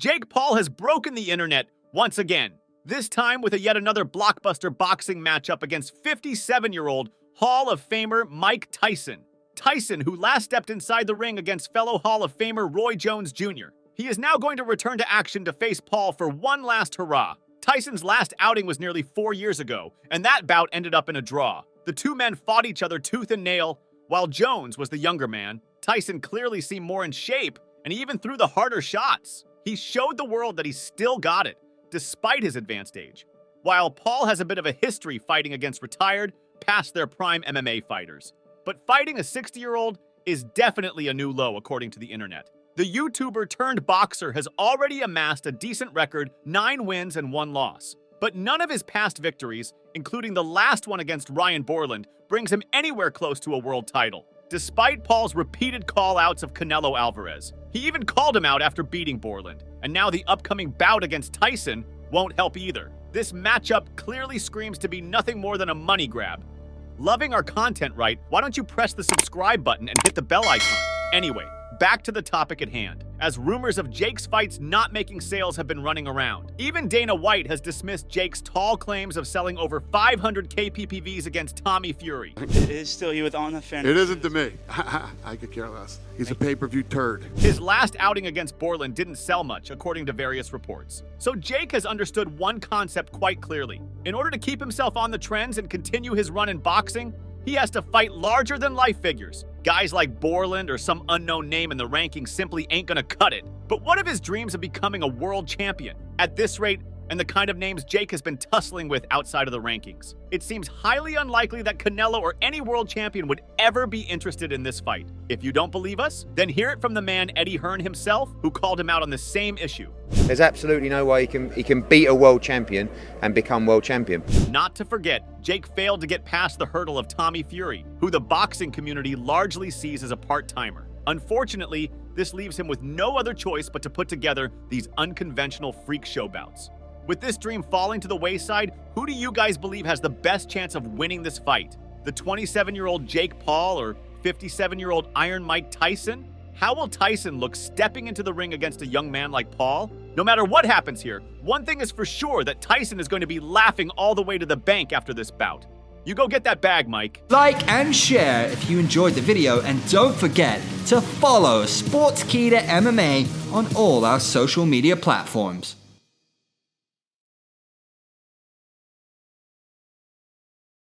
Jake Paul has broken the internet once again, this time with yet another blockbuster boxing matchup against 57-year-old Hall of Famer Mike Tyson. Tyson, who last stepped inside the ring against fellow Hall of Famer Roy Jones Jr. He is now going to return to action to face Paul for one last hurrah. Tyson's last outing was nearly 4 years ago, and that bout ended up in a draw. The two men fought each other tooth and nail. While Jones was the younger man, Tyson clearly seemed more in shape, and he even threw the harder shots. He showed the world that he still got it, despite his advanced age. While Paul has a bit of a history fighting against retired, past their prime MMA fighters. But fighting a 60-year-old is definitely a new low, according to the internet. The YouTuber turned boxer has already amassed a decent record, 9 wins and 1 loss. But none of his past victories, including the last one against Ryan Borland, brings him anywhere close to a world title. Despite Paul's repeated call-outs of Canelo Alvarez, he even called him out after beating Borland. And now the upcoming bout against Tyson won't help either. This matchup clearly screams to be nothing more than a money grab. Loving our content, right? Why don't you press the subscribe button and hit the bell icon? Anyway, back to the topic at hand. As rumors of Jake's fights not making sales have been running around, even Dana White has dismissed Jake's tall claims of selling over 500 KPPVs against Tommy Fury. It is still you with on the fence. It isn't to me. I could care less. He's a pay-per-view turd. His last outing against Borland didn't sell much, according to various reports. So Jake has understood one concept quite clearly. In order to keep himself on the trends and continue his run in boxing, he has to fight larger-than-life figures. Guys like Borland or some unknown name in the rankings simply ain't gonna cut it. But what of his dreams of becoming a world champion? At this rate, and the kind of names Jake has been tussling with outside of the rankings, it seems highly unlikely that Canelo or any world champion would ever be interested in this fight. If you don't believe us, then hear it from the man Eddie Hearn himself, who called him out on the same issue. There's absolutely no way he can beat a world champion and become world champion. Not to forget, Jake failed to get past the hurdle of Tommy Fury, who the boxing community largely sees as a part-timer. Unfortunately, this leaves him with no other choice but to put together these unconventional freak show bouts. With this dream falling to the wayside, who do you guys believe has the best chance of winning this fight? The 27-year-old Jake Paul or 57-year-old Iron Mike Tyson? How will Tyson look stepping into the ring against a young man like Paul? No matter what happens here, one thing is for sure, that Tyson is going to be laughing all the way to the bank after this bout. You go get that bag, Mike. Like and share if you enjoyed the video, and don't forget to follow Sportskeeda MMA on all our social media platforms.